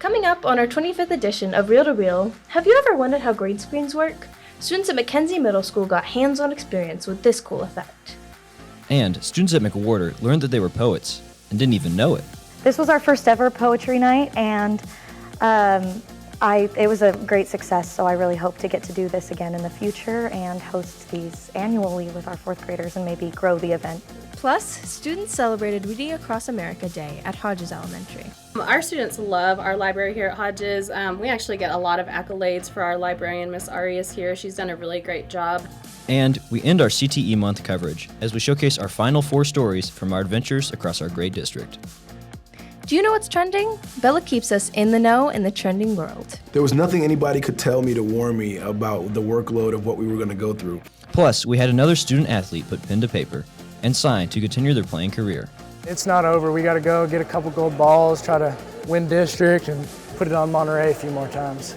Coming up on our 25th edition of Reel to Reel, have you ever wondered how green screens work? Students at Mackenzie Middle School got hands-on experience with this cool effect. And students at McWhorter learned that they were poets and didn't even know it. This was our first ever poetry night, and it was a great success, so I really hope to get to do this again in the future and host these annually with our fourth graders and maybe grow the event. Plus, students celebrated Reading Across America Day at Hodges Elementary. Our students love our library here at Hodges. We actually get a lot of accolades for our librarian, Miss Arias here. She's done a really great job. And we end our CTE month coverage as we showcase our final 4 stories from our adventures across our grade district. Do you know what's trending? Bella keeps us in the know in the trending world. There was nothing anybody could tell me to warn me about the workload of what we were going to go through. Plus, we had another student athlete put pen to paper and sign to continue their playing career. It's not over. We got to go get a couple gold balls, try to win district, and put it on Monterey a few more times.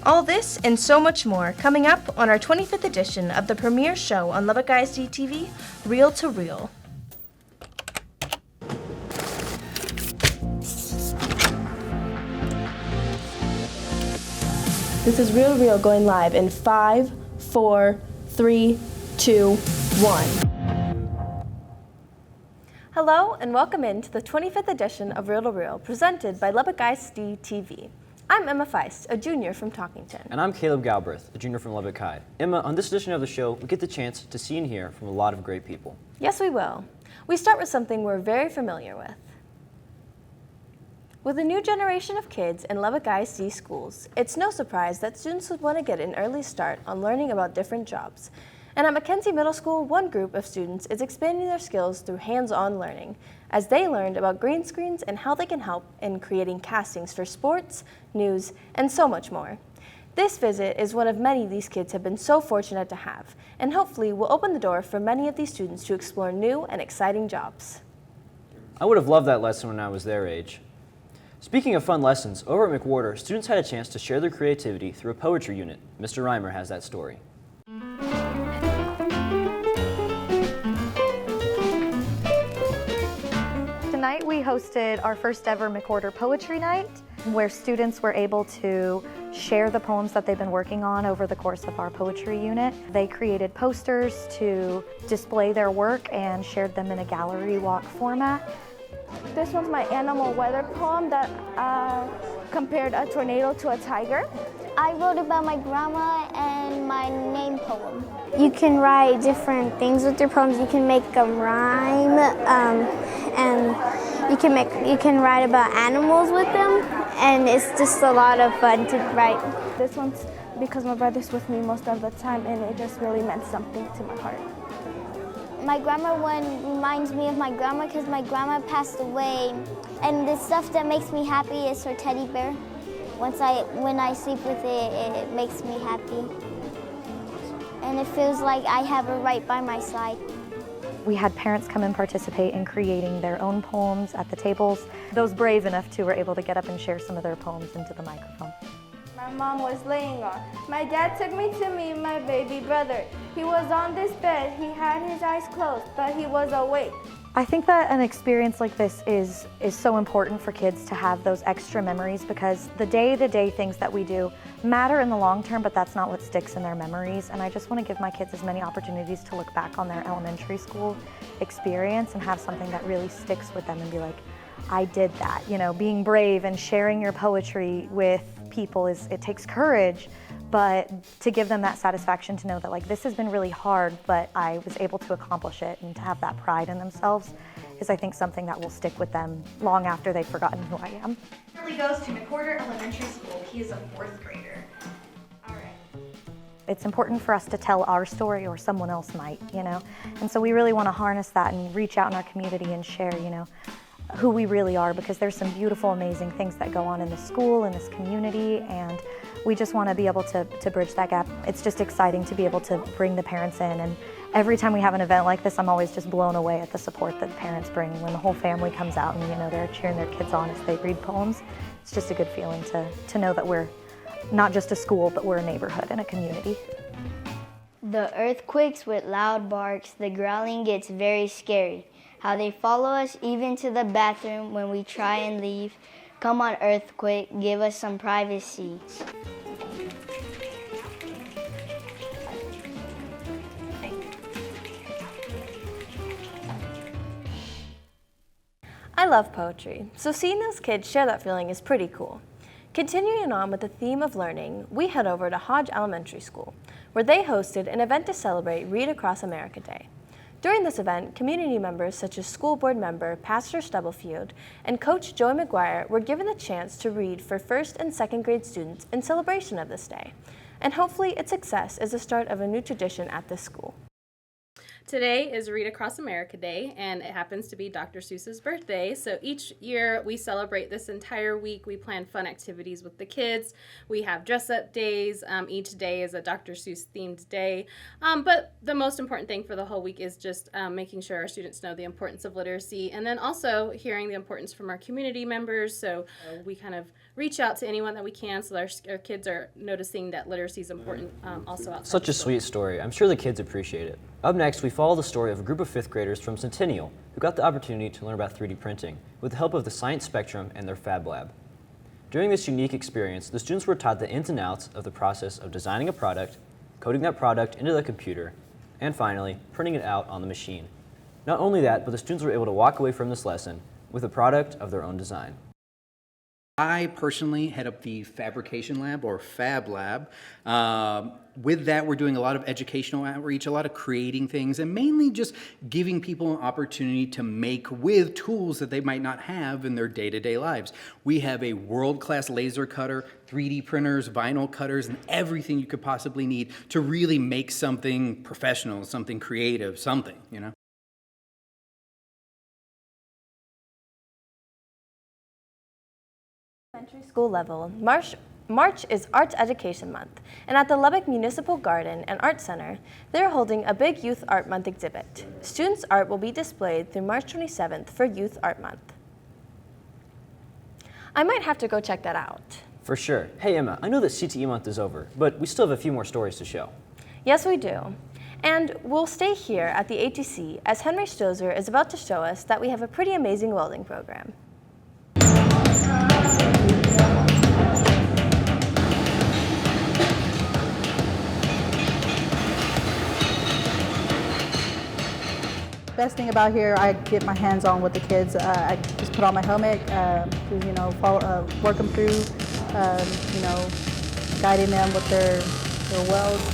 All this and so much more coming up on our 25th edition of the premiere show on Lubbock ISD TV, Reel to Reel. This is Reel to Reel going live in 5, 4, 3, 2, 1. Hello and welcome into the 25th edition of Reel to Reel, presented by Lubbock ISD TV. I'm Emma Feist, a junior from Talkington. And I'm Caleb Galbraith, a junior from Lubbock High. Emma, on this edition of the show, we get the chance to see and hear from a lot of great people. Yes, we will. We start with something we're very familiar with. With a new generation of kids in Lubbock ISD schools, it's no surprise that students would want to get an early start on learning about different jobs. And at Mackenzie Middle School, one group of students is expanding their skills through hands-on learning, as they learned about green screens and how they can help in creating castings for sports, news, and so much more. This visit is one of many these kids have been so fortunate to have, and hopefully will open the door for many of these students to explore new and exciting jobs. I would have loved that lesson when I was their age. Speaking of fun lessons, over at McWhorter, students had a chance to share their creativity through a poetry unit. Mr. Reimer has that story. Tonight we hosted our first ever McWhorter Poetry Night, where students were able to share the poems that they've been working on over the course of our poetry unit. They created posters to display their work and shared them in a gallery walk format. This one's my animal weather poem that compared a tornado to a tiger. I wrote about my grandma and my name poem. You can write different things with your poems. You can make them rhyme, and you can write about animals with them, and it's just a lot of fun to write. This one's because my brother's with me most of the time, and it just really meant something to my heart. My grandma one reminds me of my grandma because my grandma passed away, and the stuff that makes me happy is her teddy bear. When I sleep with it, it makes me happy. And it feels like I have her right by my side. We had parents come and participate in creating their own poems at the tables. Those brave enough to were able to get up and share some of their poems into the microphone. My mom was laying on. My dad took me to meet my baby brother. He was on this bed. He had his eyes closed, but he was awake. I think that an experience like this is so important for kids to have those extra memories, because the day-to-day things that we do matter in the long term, but that's not what sticks in their memories. And I just want to give my kids as many opportunities to look back on their elementary school experience and have something that really sticks with them and be like, I did that. You know, being brave and sharing your poetry with people it takes courage, but to give them that satisfaction to know that, like, this has been really hard, but I was able to accomplish it, and to have that pride in themselves is, I think, something that will stick with them long after they've forgotten who I am. Currently goes to McWhorter Elementary School. He is a 4th grader. All right. It's important for us to tell our story, or someone else might, you know? And so we really want to harness that and reach out in our community and share, you know, who we really are, because there's some beautiful, amazing things that go on in the school, in this community, and we just want to be able to bridge that gap. It's just exciting to be able to bring the parents in, and every time we have an event like this, I'm always just blown away at the support that parents bring when the whole family comes out and, you know, they're cheering their kids on as they read poems. It's just a good feeling to know that we're not just a school, but we're a neighborhood and a community. The earth quakes with loud barks, the growling gets very scary. How they follow us even to the bathroom when we try and leave. Come on, earthquake, give us some privacy. I love poetry, so seeing those kids share that feeling is pretty cool. Continuing on with the theme of learning, we head over to Hodge Elementary School, where they hosted an event to celebrate Read Across America Day. During this event, community members such as school board member Pastor Stubblefield and Coach Joey McGuire were given the chance to read for first and second grade students in celebration of this day. And hopefully its success is the start of a new tradition at this school. Today is Read Across America Day, and it happens to be Dr. Seuss's birthday. So each year we celebrate this entire week. We plan fun activities with the kids. We have dress-up days. Each day is a Dr. Seuss themed day. But the most important thing for the whole week is just making sure our students know the importance of literacy, and then also hearing the importance from our community members. So we kind of reach out to anyone that we can, so that our kids are noticing that literacy is important also outside. Such a sweet story. I'm sure the kids appreciate it. Up next, we follow the story of a group of 5th graders from Centennial who got the opportunity to learn about 3D printing with the help of the Science Spectrum and their Fab Lab. During this unique experience, the students were taught the ins and outs of the process of designing a product, coding that product into the computer, and finally, printing it out on the machine. Not only that, but the students were able to walk away from this lesson with a product of their own design. I personally head up the Fabrication Lab, or Fab Lab. With that, we're doing a lot of educational outreach, a lot of creating things, and mainly just giving people an opportunity to make with tools that they might not have in their day-to-day lives. We have a world-class laser cutter, 3D printers, vinyl cutters, and everything you could possibly need to really make something professional, something creative, something, you know? Elementary school level, March is Arts Education Month, and at the Lubbock Municipal Garden and Art Center, they're holding a big Youth Art Month exhibit. Students' art will be displayed through March 27th for Youth Art Month. I might have to go check that out. For sure. Hey Emma, I know that CTE month is over, but we still have a few more stories to show. Yes, we do. And we'll stay here at the ATC as Henry Stozer is about to show us that we have a pretty amazing welding program. Best thing about here, I get my hands on with the kids. I just put on my helmet, work them through, guiding them with their welds.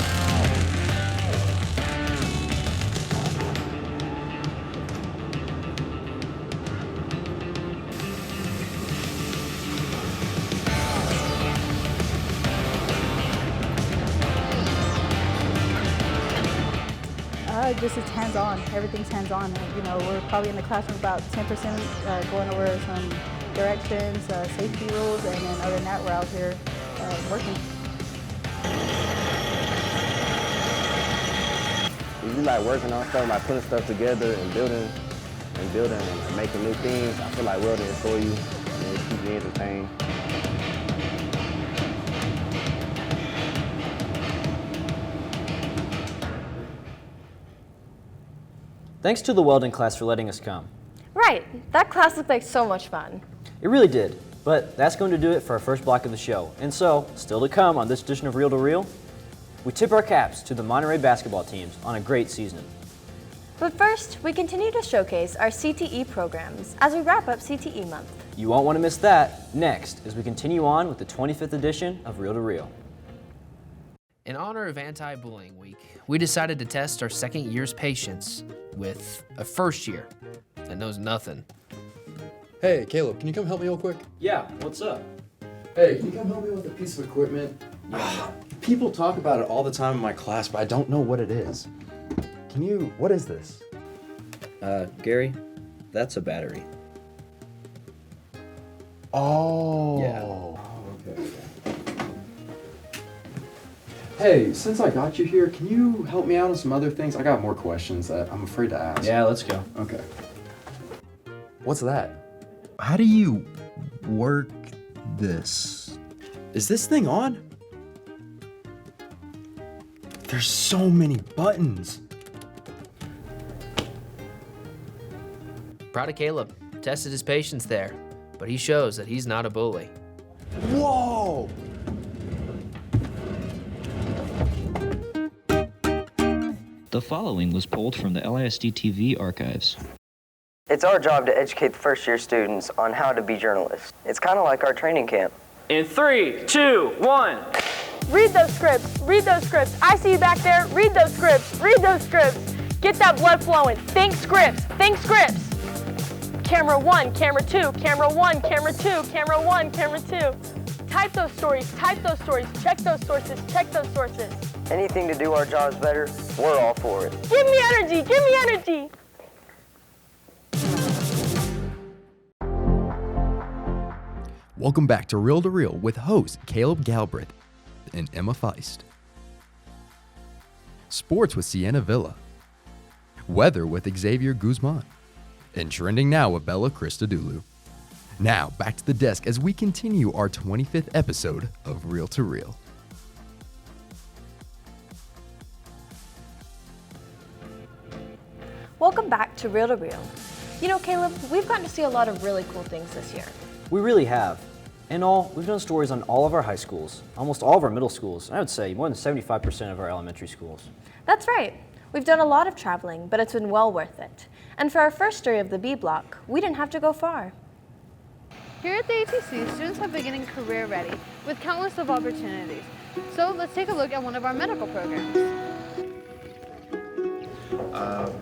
Just it's hands-on. Everything's hands-on. We're probably in the classroom about 10% going over some directions, safety rules, and then other than that, we're out here working. If you like working on stuff, like putting stuff together and building and making new things, I feel like welding is for you and it keeps you entertained. Thanks to the welding class for letting us come. Right, that class looked like so much fun. It really did, but that's going to do it for our first block of the show. And so, still to come on this edition of Reel to Reel, we tip our caps to the Monterey basketball teams on a great season. But first, we continue to showcase our CTE programs as we wrap up CTE month. You won't want to miss that next as we continue on with the 25th edition of Reel to Reel. In honor of Anti-Bullying Week, we decided to test our second year's patience with a first year that knows nothing. Hey, Caleb, can you come help me real quick? Yeah, what's up? Hey, can you come help me with a piece of equipment? People talk about it all the time in my class, but I don't know what it is. What is this? Gary, that's a battery. Oh. Yeah. Okay. Hey, since I got you here, can you help me out on some other things? I got more questions that I'm afraid to ask. Yeah, let's go. Okay. What's that? How do you work this? Is this thing on? There's so many buttons. Proud of Caleb. Tested his patience there. but he shows that he's not a bully. Whoa! The following was pulled from the LISD TV archives. It's our job to educate the first-year students on how to be journalists. It's kind of like our training camp. In 3, 2, 1. Read those scripts. Read those scripts. I see you back there. Read those scripts. Read those scripts. Get that blood flowing. Think scripts. Think scripts. Camera 1, camera 2, camera 1, camera 2, camera 1, camera 2. Type those stories. Type those stories. Check those sources. Check those sources. Anything to do our jobs better, we're all for it. Give me energy. Give me energy. Welcome back to Reel with hosts Caleb Galbraith and Emma Feist. Sports with Sienna Villa. Weather with Xavier Guzman. And trending now with Bella Christodoulou. Now, back to the desk as we continue our 25th episode of Reel to Reel. Welcome back to Reel. You know, Caleb, we've gotten to see a lot of really cool things this year. We really have. In all, we've done stories on all of our high schools, almost all of our middle schools, and I would say more than 75% of our elementary schools. That's right. We've done a lot of traveling, but it's been well worth it. And for our first story of the B block, we didn't have to go far. Here at the ATC, students have been getting career ready with countless of opportunities. So let's take a look at one of our medical programs.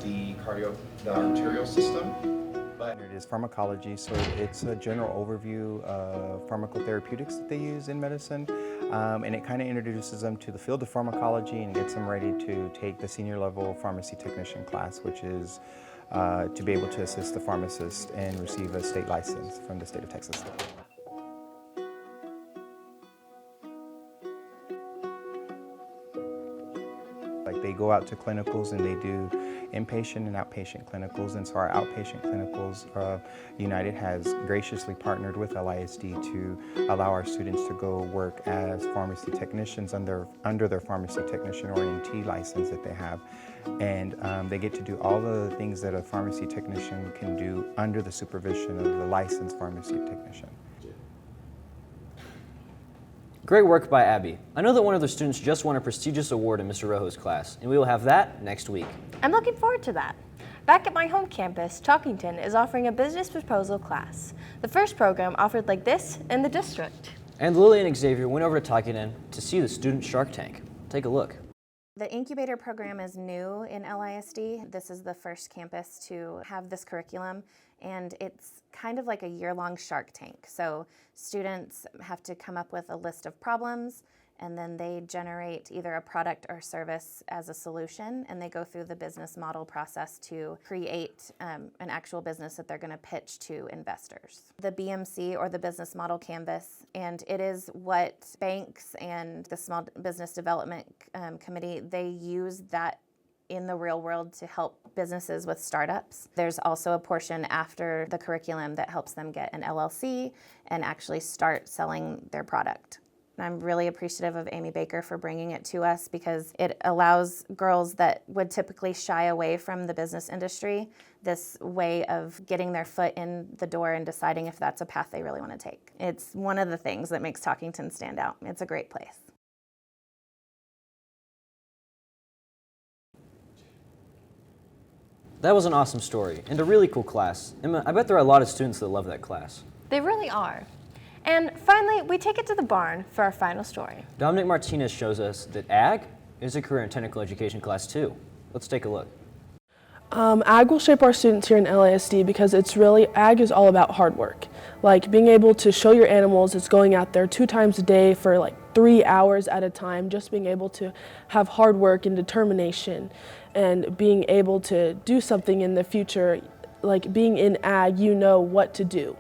The arterial system. It is pharmacology, so it's a general overview of pharmacotherapeutics that they use in medicine, and it kind of introduces them to the field of pharmacology and gets them ready to take the senior level pharmacy technician class, which is to be able to assist the pharmacist and receive a state license from the state of Texas. They go out to clinicals and they do inpatient and outpatient clinicals, and so our outpatient clinicals, United has graciously partnered with LISD to allow our students to go work as pharmacy technicians under their pharmacy technician or ENT license that they have, and they get to do all the things that a pharmacy technician can do under the supervision of the licensed pharmacy technician. Great work by Abby. I know that one of the students just won a prestigious award in Mr. Rojo's class, and we will have that next week. I'm looking forward to that. Back at my home campus, Talkington is offering a business proposal class, the first program offered like this in the district. And Lily and Xavier went over to Talkington to see the student Shark Tank. Take a look. The incubator program is new in LISD. This is the first campus to have this curriculum, and it's kind of like a year-long Shark Tank. So students have to come up with a list of problems, and then they generate either a product or service as a solution, and they go through the business model process to create an actual business that they're going to pitch to investors. The BMC, or the Business Model Canvas, and it is what banks and the Small Business Development Committee, they use that in the real world to help businesses with startups. There's also a portion after the curriculum that helps them get an LLC and actually start selling their product. I'm really appreciative of Amy Baker for bringing it to us, because it allows girls that would typically shy away from the business industry this way of getting their foot in the door and deciding if that's a path they really want to take. It's one of the things that makes Talkington stand out. It's a great place. That was an awesome story and a really cool class. Emma, I bet there are a lot of students that love that class. They really are. And finally, we take it to the barn for our final story. Dominic Martinez shows us that ag is a career and technical education class too. Let's take a look. Ag will shape our students here in LASD because ag is all about hard work. Like being able to show your animals, it's going out there 2 times a day for like 3 hours at a time, just being able to have hard work and determination and being able to do something in the future. Like being in ag, you know what to do.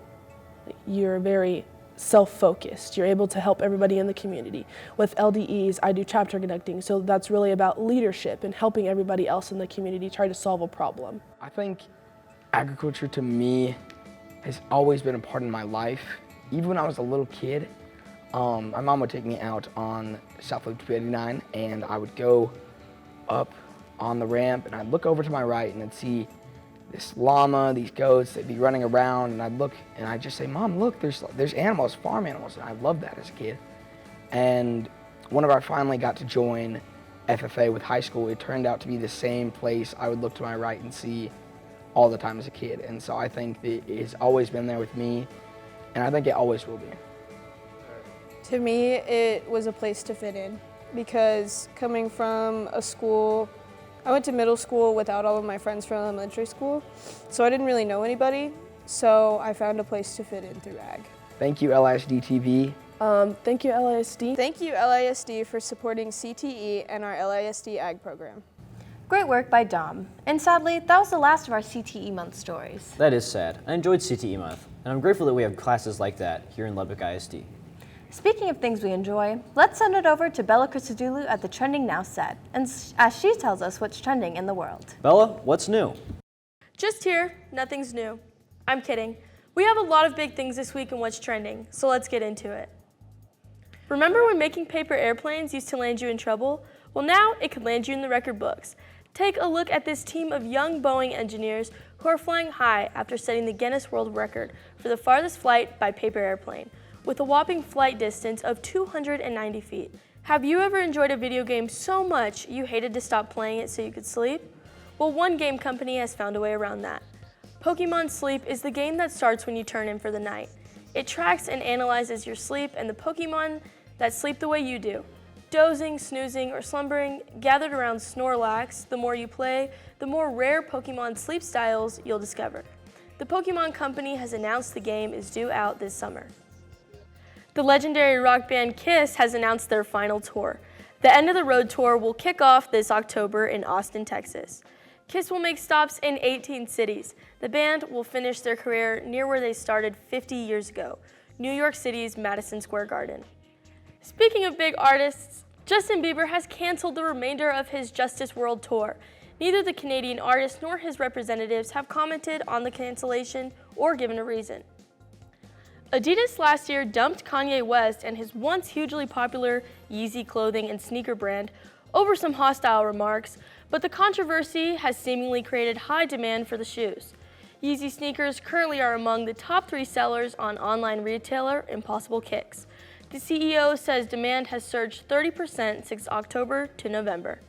You're very self-focused. You're able to help everybody in the community. With LDEs, I do chapter conducting, so that's really about leadership and helping everybody else in the community try to solve a problem. I think agriculture to me has always been a part of my life. Even when I was a little kid, my mom would take me out on South Loop 289, and I would go up on the ramp and I'd look over to my right and I'd see this llama, these goats, they'd be running around, and I'd look and I'd just say, Mom, look, there's animals, farm animals, and I loved that as a kid. And whenever I finally got to join FFA with high school, it turned out to be the same place I would look to my right and see all the time as a kid. And so I think that it's always been there with me, and I think it always will be. To me, it was a place to fit in because coming from a school, I went to middle school without all of my friends from elementary school, so I didn't really know anybody, so I found a place to fit in through ag. Thank you, LISD TV. Thank you, LISD. Thank you, LISD, for supporting CTE and our LISD ag program. Great work by Dom. And sadly, that was the last of our CTE month stories. That is sad. I enjoyed CTE month, and I'm grateful that we have classes like that here in Lubbock ISD. Speaking of things we enjoy, let's send it over to Bella Christodoulou at the Trending Now set, and as she tells us what's trending in the world. Bella, what's new? Just here, nothing's new. I'm kidding. We have a lot of big things this week in what's trending, so let's get into it. Remember when making paper airplanes used to land you in trouble? Well, now it could land you in the record books. Take a look at this team of young Boeing engineers who are flying high after setting the Guinness World Record for the farthest flight by paper airplane, with a whopping flight distance of 290 feet. Have you ever enjoyed a video game so much you hated to stop playing it so you could sleep? Well, one game company has found a way around that. Pokemon Sleep is the game that starts when you turn in for the night. It tracks and analyzes your sleep and the Pokemon that sleep the way you do. Dozing, snoozing, or slumbering, gathered around Snorlax, the more you play, the more rare Pokemon sleep styles you'll discover. The Pokemon Company has announced the game is due out this summer. The legendary rock band Kiss has announced their final tour. The End of the Road tour will kick off this October in Austin, Texas. Kiss will make stops in 18 cities. The band will finish their career near where they started 50 years ago, New York City's Madison Square Garden. Speaking of big artists, Justin Bieber has canceled the remainder of his Justice World Tour. Neither the Canadian artist nor his representatives have commented on the cancellation or given a reason. Adidas last year dumped Kanye West and his once hugely popular Yeezy clothing and sneaker brand over some hostile remarks, but the controversy has seemingly created high demand for the shoes. Yeezy sneakers currently are among the top 3 sellers on online retailer Impossible Kicks. The CEO says demand has surged 30% since October to November.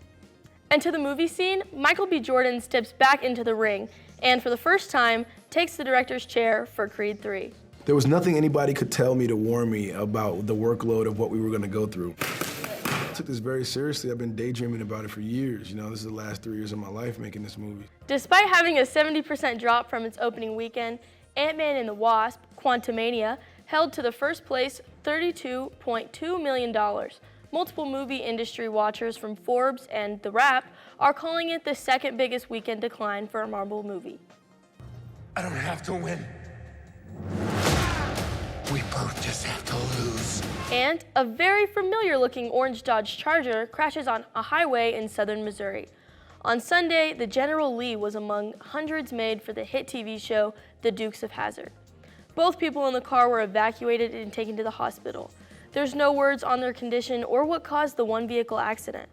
And to the movie scene, Michael B. Jordan steps back into the ring and for the first time takes the director's chair for Creed 3. There was nothing anybody could tell me to warn me about the workload of what we were going to go through. I took this very seriously. I've been daydreaming about it for years. You know, this is the last 3 years of my life making this movie. Despite having a 70% drop from its opening weekend, Ant-Man and the Wasp: Quantumania held to the first place $32.2 million. Multiple movie industry watchers from Forbes and The Wrap are calling it the second biggest weekend decline for a Marvel movie. I don't have to win. We both just have to lose. And a very familiar looking orange Dodge Charger crashes on a highway in southern Missouri. On Sunday, the General Lee was among hundreds made for the hit TV show The Dukes of Hazzard. Both people in the car were evacuated and taken to the hospital. There's no words on their condition or what caused the one vehicle accident.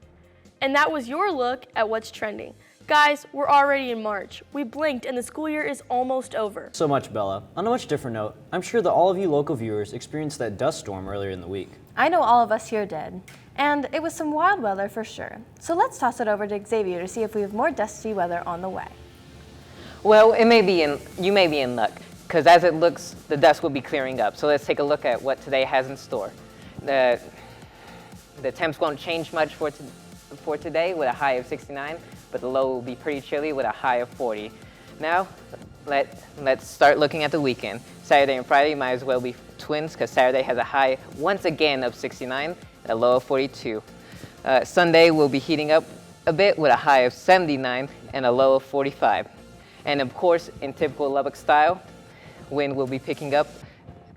And that was your look at what's trending. Guys, we're already in March. We blinked and the school year is almost over. So much, Bella. On a much different note, I'm sure that all of you local viewers experienced that dust storm earlier in the week. I know all of us here did. And it was some wild weather for sure. So let's toss it over to Xavier to see if we have more dusty weather on the way. Well, you may be in luck, because as it looks, the dust will be clearing up. So let's take a look at what today has in store. The temps won't change much for today with a high of 69, but the low will be pretty chilly with a high of 40. Now, let's start looking at the weekend. Saturday and Friday might as well be twins, because Saturday has a high once again of 69 and a low of 42. Sunday will be heating up a bit with a high of 79 and a low of 45. And of course, in typical Lubbock style, wind will be picking up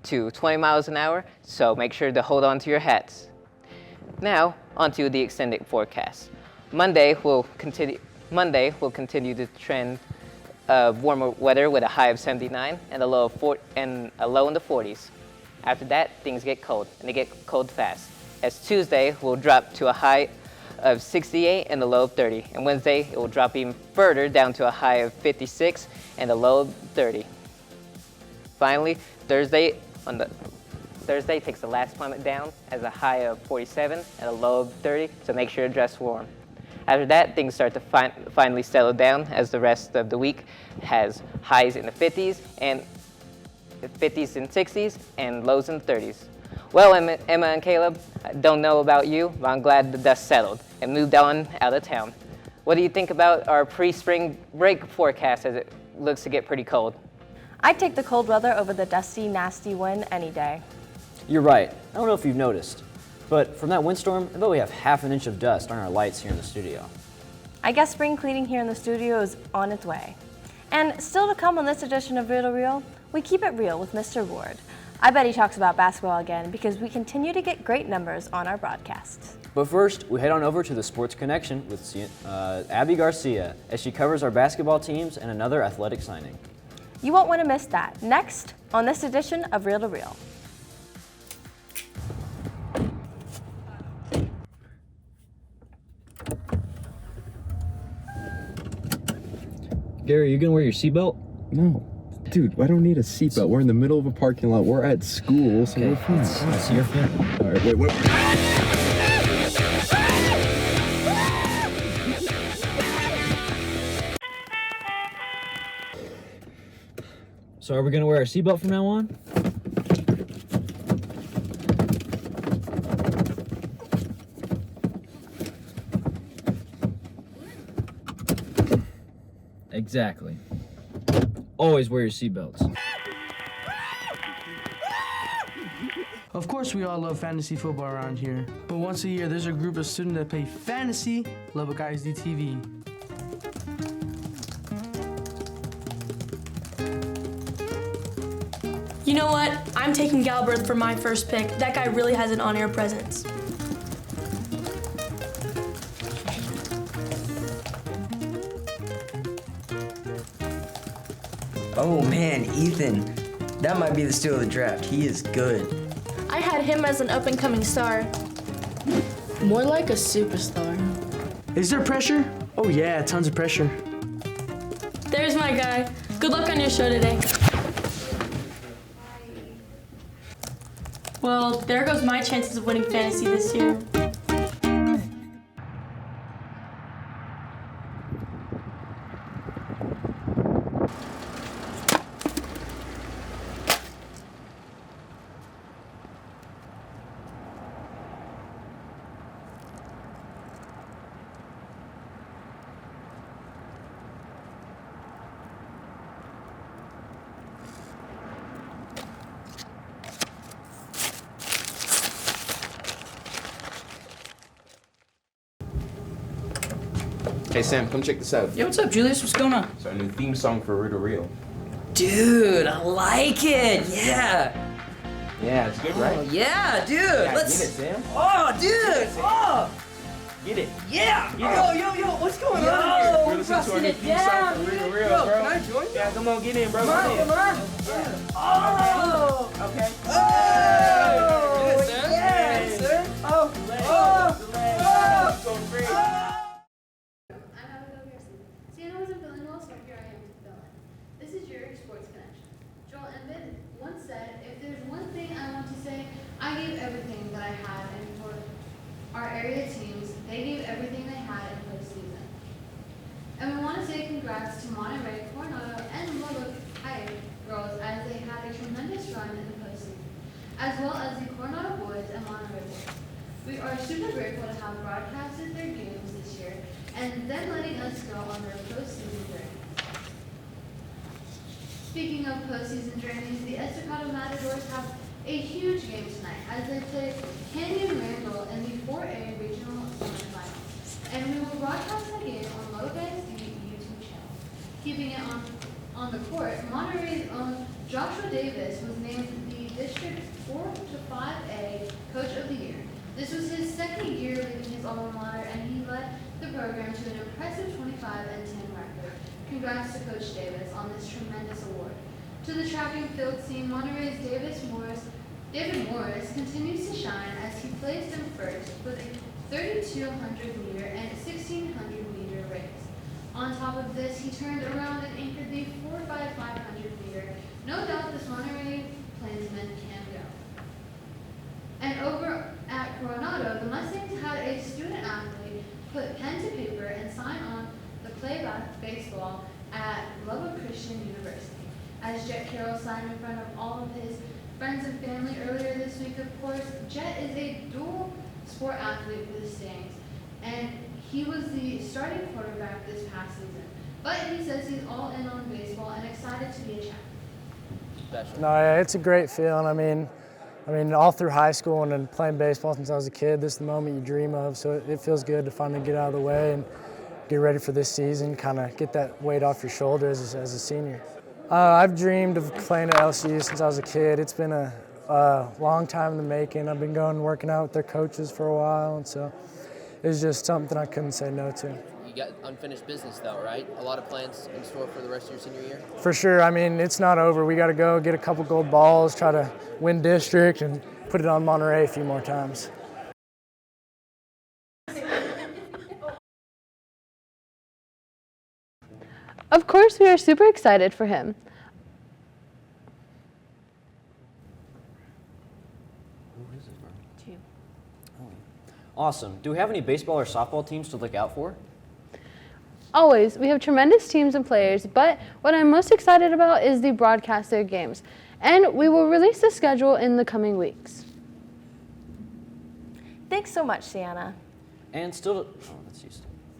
to 20 miles an hour, so make sure to hold on to your hats. Now, onto the extended forecast. Monday will continue the trend of warmer weather with a high of 79 and a low in the 40s. After that, things get cold, and they get cold fast, as Tuesday will drop to a high of 68 and a low of 30. And Wednesday, it will drop even further down to a high of 56 and a low of 30. Finally, Thursday takes the last plummet down as a high of 47 and a low of 30, so make sure to dress warm. After that, things start to finally settle down as the rest of the week has highs in the 50s and 60s and lows in the 30s. Well, Emma and Caleb, I don't know about you, but I'm glad the dust settled and moved on out of town. What do you think about our pre-spring break forecast as it looks to get pretty cold? I'd take the cold weather over the dusty, nasty wind any day. You're right. I don't know if you've noticed, but from that windstorm, I bet we have half an inch of dust on our lights here in the studio. I guess spring cleaning here in the studio is on its way. And still to come on this edition of Real to Real, we keep it real with Mr. Ward. I bet he talks about basketball again because we continue to get great numbers on our broadcasts. But first, we head on over to the Sports Connection with Abby Garcia as she covers our basketball teams and another athletic signing. You won't want to miss that. Next on this edition of Real to Real. Gary, you gonna wear your seatbelt? No. Dude, I don't need a seatbelt. We're in the middle of a parking lot. We're at school, so we're fine. Let's see your film. All right, wait. So are we gonna wear our seatbelt from now on? Exactly. Always wear your seatbelts. Of course we all love fantasy football around here, but once a year there's a group of students that play fantasy Lubbock ISD TV. You know what? I'm taking Galbraith for my first pick. That guy really has an on-air presence. Oh man, Ethan. That might be the steal of the draft. He is good. I had him as an up-and-coming star. More like a superstar. Is there pressure? Oh yeah, tons of pressure. There's my guy. Good luck on your show today. Well, there goes my chances of winning fantasy this year. Hey Sam, come check this out. Yo, what's up, Julius? What's going on? It's our new theme song for Real to Real. Dude, I like it. Yeah. Yeah, it's good, right? Oh, yeah, dude. Yeah, Let's. get it, Sam. Oh, dude. Get it, Sam. Oh. Get it. Yeah. Yo, what's going Yo, on here? we're listening to our new theme song for Real to Real, bro. Can I join? Yeah, come on, get in, bro. Come on, come on. Oh. Okay. Oh. Get it, sir. Yeah, sir. Oh. Sienna wasn't feeling well, so here I am to fill in. This is your Sports Connection. Joel Embiid once said, if there's one thing I want to say, I gave everything that I had, and for our area teams, they gave everything they had in postseason. And we want to say congrats to Monterey, Coronado, and Lubbock High girls as they had a tremendous run in the postseason, as well as the Coronado boys and Monterey boys. We are super grateful to have broadcasted their games this year and then letting us go on their postseason journeys. Speaking of postseason journeys, the Estacado Matadors have a huge game tonight as they play Canyon Randall in the 4A Regional Semifinals. And we will broadcast the game on Lubbock ISD YouTube channel. Keeping it on the court, Monterey's own Joshua Davis was named the District's 4 to 5A Coach of the Year. This was his second year leading his alma mater, and he led the program to an impressive 25-10 record. Congrats to Coach Davis on this tremendous award. To the track and field scene, Monterey's David Morris continues to shine as he placed in first for the 3,200 meter and 1,600 meter race. On top of this, he turned around and anchored the 4x500 meter. No doubt this Monterey Plainsman can go. And over at Coronado, the Mustangs had a student athlete put pen to paper and sign on the play baseball at Lubbock Christian University. As Jet Carroll signed in front of all of his friends and family earlier this week, of course, Jet is a dual sport athlete for the Stangs, and he was the starting quarterback this past season. But he says he's all in on baseball and excited to be a champion. No, yeah, it's a great feeling. I mean, all through high school and then playing baseball since I was a kid, this is the moment you dream of. So it feels good to finally get out of the way and get ready for this season, kind of get that weight off your shoulders as a senior. I've dreamed of playing at LSU since I was a kid. It's been a long time in the making. I've been going and working out with their coaches for a while, and so it was just something I couldn't say no to. You got unfinished business though, right? A lot of plans in store for the rest of your senior year? For sure. I mean, it's not over. We got to go get a couple gold balls, try to win district, and put it on Monterey a few more times. Of course, we are super excited for him. Awesome. Do we have any baseball or softball teams to look out for? Always. We have tremendous teams and players, but what I'm most excited about is the broadcast of games. And we will release the schedule in the coming weeks. Thanks so much, Sienna. And still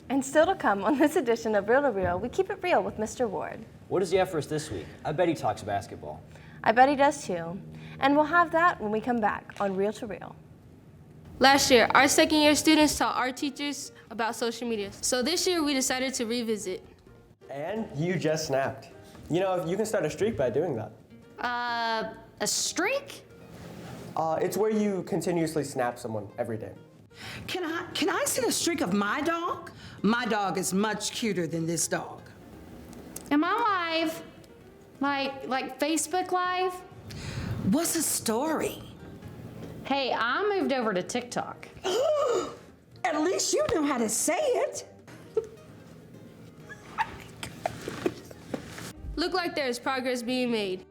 to come on this edition of Real to Real, we keep it real with Mr. Ward. What does he have for us this week? I bet he talks basketball. I bet he does too. And we'll have that when we come back on Real to Real. Last year, our second-year students taught our teachers about social media. So this year, we decided to revisit. And you just snapped. You know, you can start a streak by doing that. A streak? It's where you continuously snap someone every day. Can I see a streak of my dog? My dog is much cuter than this dog. Am I live? Like Facebook Live? What's the story? Hey, I moved over to TikTok. At least you know how to say it. Look like there's progress being made.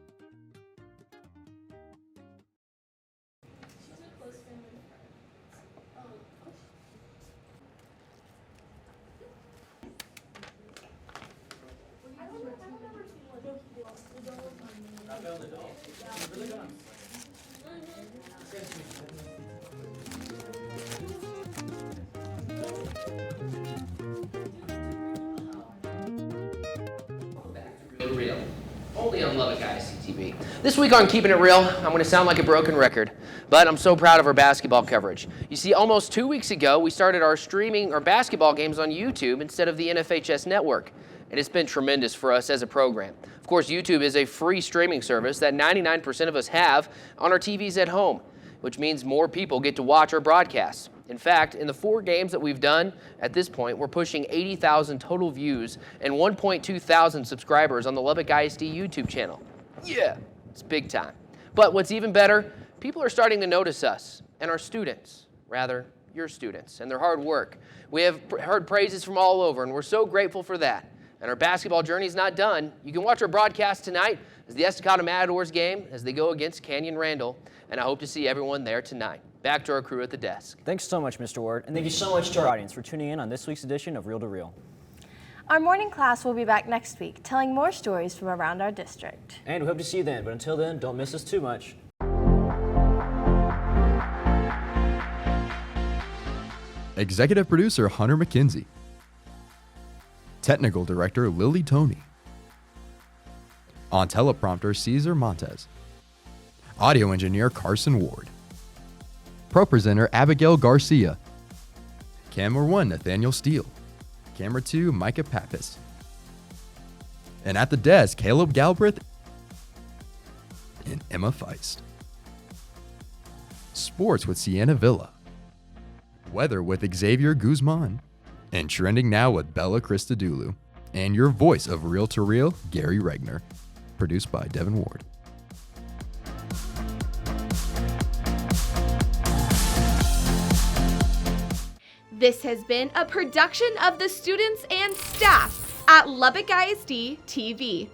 Real. Only on Lubbock ISD TV. This week on Keeping It Real, I'm going to sound like a broken record, but I'm so proud of our basketball coverage. You see, almost 2 weeks ago, we started our streaming our basketball games on YouTube instead of the NFHS network, and it's been tremendous for us as a program. Of course, YouTube is a free streaming service that 99% of us have on our TVs at home, which means more people get to watch our broadcasts. In fact, in the 4 games that we've done at this point, we're pushing 80,000 total views and 1.2 thousand subscribers on the Lubbock ISD YouTube channel. Yeah, it's big time. But what's even better, people are starting to notice us and our students, rather, your students, and their hard work. We have heard praises from all over, and we're so grateful for that. And our basketball journey is not done. You can watch our broadcast tonight as the Estacado Matadors game as they go against Canyon Randall, and I hope to see everyone there tonight. Back to our crew at the desk. Thanks so much, Mr. Ward, and thank you so much to our audience for tuning in on this week's edition of Real to Real. Our morning class will be back next week, telling more stories from around our district. And we hope to see you then, but until then, don't miss us too much. Executive Producer Hunter McKenzie. Technical Director Lily Toney. On teleprompter Cesar Montes. Audio Engineer Carson Ward. Pro Presenter Abigail Garcia. Camera 1 Nathaniel Steele. Camera 2 Micah Pappas. And at the desk Caleb Galbraith and Emma Feist. Sports with Sienna Villa. Weather with Xavier Guzman. And trending now with Bella Christodoulou. And your voice of Real to Real, Gary Regner. Produced by Devin Ward. This has been a production of the students and staff at Lubbock ISD TV.